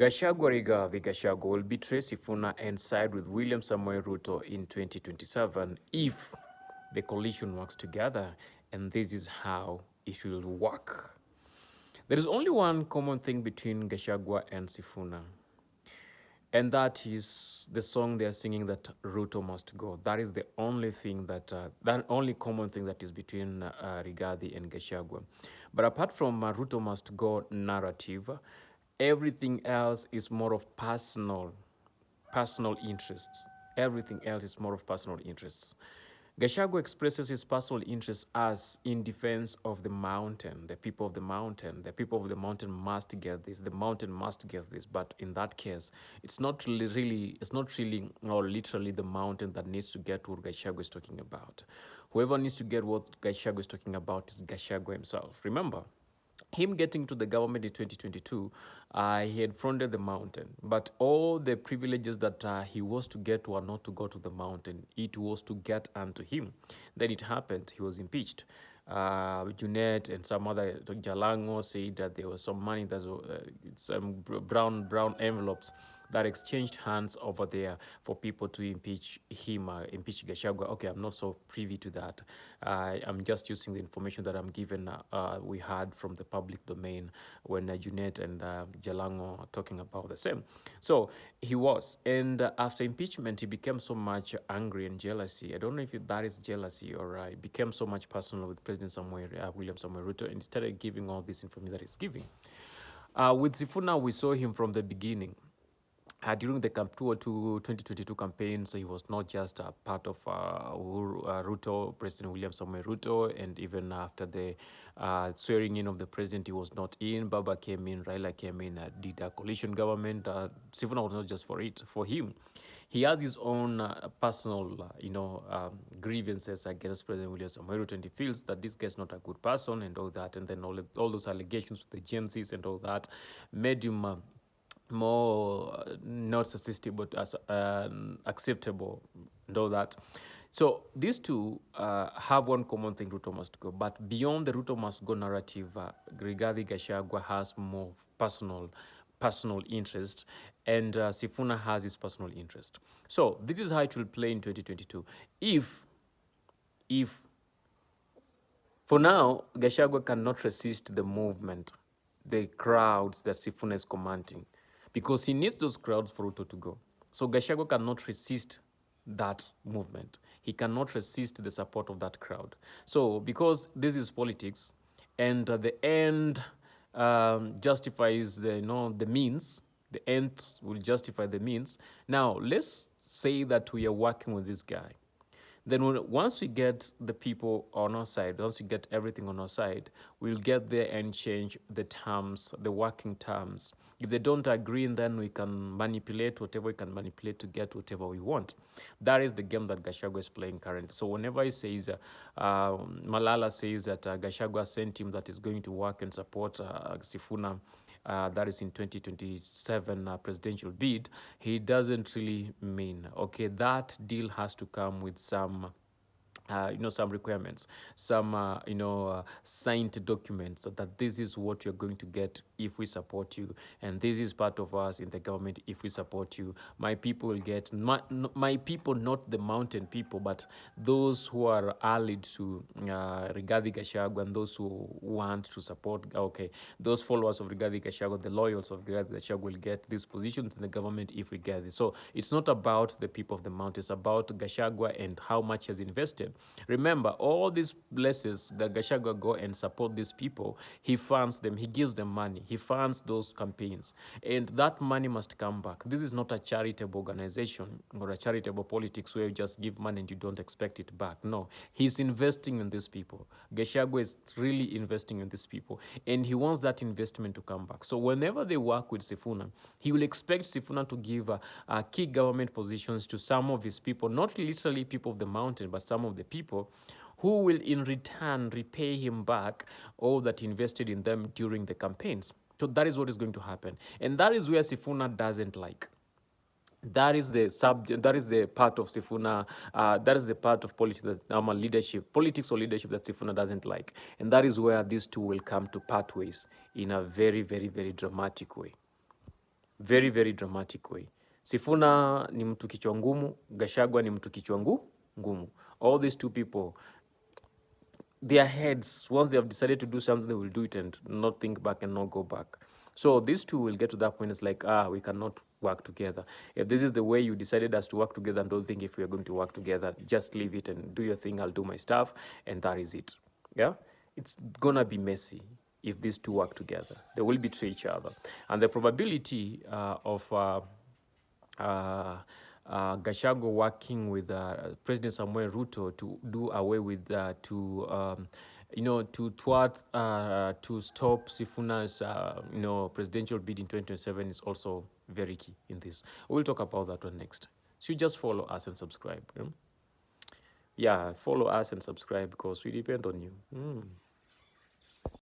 Gachagua Rigathi Gachagua will betray Sifuna and side with William Samoei Ruto in 2027 if the coalition works together, and this is how it will work. There is only one common thing between Gachagua and Sifuna, and that is the song they are singing that Ruto must go. That is the only thing that only common thing that is between Rigathi and Gachagua. But apart from Ruto must go narrative, everything else is more of personal interests. Everything else is more of personal interests. Gachagua expresses his personal interests as in defense of the mountain, the people of the mountain. The people of the mountain must get this. The mountain must get this. But in that case, it's not really or literally the mountain that needs to get what Gachagua is talking about. Whoever needs to get what Gachagua is talking about is Gachagua himself. Remember, him getting to the government in 2022, he had fronted the mountain, but all the privileges that he was to get were not to go to the mountain. It was to get unto him. Then it happened. He was impeached. Junet and some other Jalango said that there was some money that some brown envelopes that exchanged hands over there for people to impeach him, impeach Gachagua. Okay, I'm not so privy to that. I'm just using the information that I'm given. We heard from the public domain when Junet and Jalango are talking about the same. So he was, and after impeachment, he became so much angry and jealousy. I don't know if that is jealousy or it became so much personal with President William Samoei Ruto, and he started giving all this information that he's giving. With Sifuna, we saw him from the beginning. During the 2022 campaigns, he was not just a part of Ruto, President William Samoei Ruto, and even after the swearing in of the president, he was not in. Baba came in, Raila came in, did a coalition government. Sifuna was not just for him. He has his own personal, grievances against President William Samoei Ruto, and he feels that this guy is not a good person and all that, and then all those allegations with the agencies and all that made him more not sustainable, but as acceptable and all that. So these two have one common thing: Ruto must go. But beyond the Ruto must go narrative, Rigathi Gachagua has more personal interest, and Sifuna has his personal interest. So this is how it will play in 2022. If for now Gachagua cannot resist the movement, the crowds that Sifuna is commanding, because he needs those crowds for Ruto to go. So Gachagua cannot resist that movement. He cannot resist the support of that crowd. So because this is politics, and the end justifies the means, the end will justify the means. Now let's say that we are working with this guy. Then once we get the people on our side, once we get everything on our side, we'll get there and change the terms, the working terms. If they don't agree, then we can manipulate whatever we can manipulate to get whatever we want. That is the game that Gachagua is playing currently. So whenever he says, Malala says that Gachagua sent him that is going to work and support Sifuna, that is in 2027 presidential bid, he doesn't really mean, okay, that deal has to come with some some requirements, some, signed documents that this is what you're going to get if we support you, and this is part of us in the government if we support you. My people will get, my people, not the mountain people, but those who are allied to Rigathi Gachagua and those who want to support, okay, those followers of Rigathi Gachagua, the loyals of Rigathi Gachagua will get these positions in the government if we get this. So it's not about the people of the mountain, it's about Gachagua and how much he has invested. Remember, all these places that Gachagua go and support these people, he funds them, he gives them money, he funds those campaigns, and that money must come back. This is not a charitable organization or a charitable politics where you just give money and you don't expect it back. No, he's investing in these people. Gachagua is really investing in these people, and he wants that investment to come back. So whenever they work with Sifuna, he will expect Sifuna to give key government positions to some of his people, not literally people of the mountain, but some of the people who will in return repay him back all that he invested in them during the campaigns. So that is what is going to happen. And that is where Sifuna doesn't like. That is the subject. That is the part of Sifuna. That is the part of politics politics or leadership that Sifuna doesn't like, and that is where these two will come to part ways in a very, very, very dramatic way. very very dramatic way. Sifuna ni mtu kichwa ngumu, Gachagua ni mtu kichwa ngumu. All these two people, their heads, once they have decided to do something, they will do it and not think back and not go back. So these two will get to that point. It's like, we cannot work together. If this is the way you decided us to work together, and don't think if we are going to work together, just leave it and do your thing. I'll do my stuff, and that is it. Yeah, it's gonna be messy if these two work together. They will betray each other, and the probability of Gachagua working with President Samuel Ruto to do away with to thwart to stop Sifuna's presidential bid in 2027 is also very key in this. We'll talk about that one next. So you just follow us and subscribe. Yeah, follow us and subscribe because we depend on you.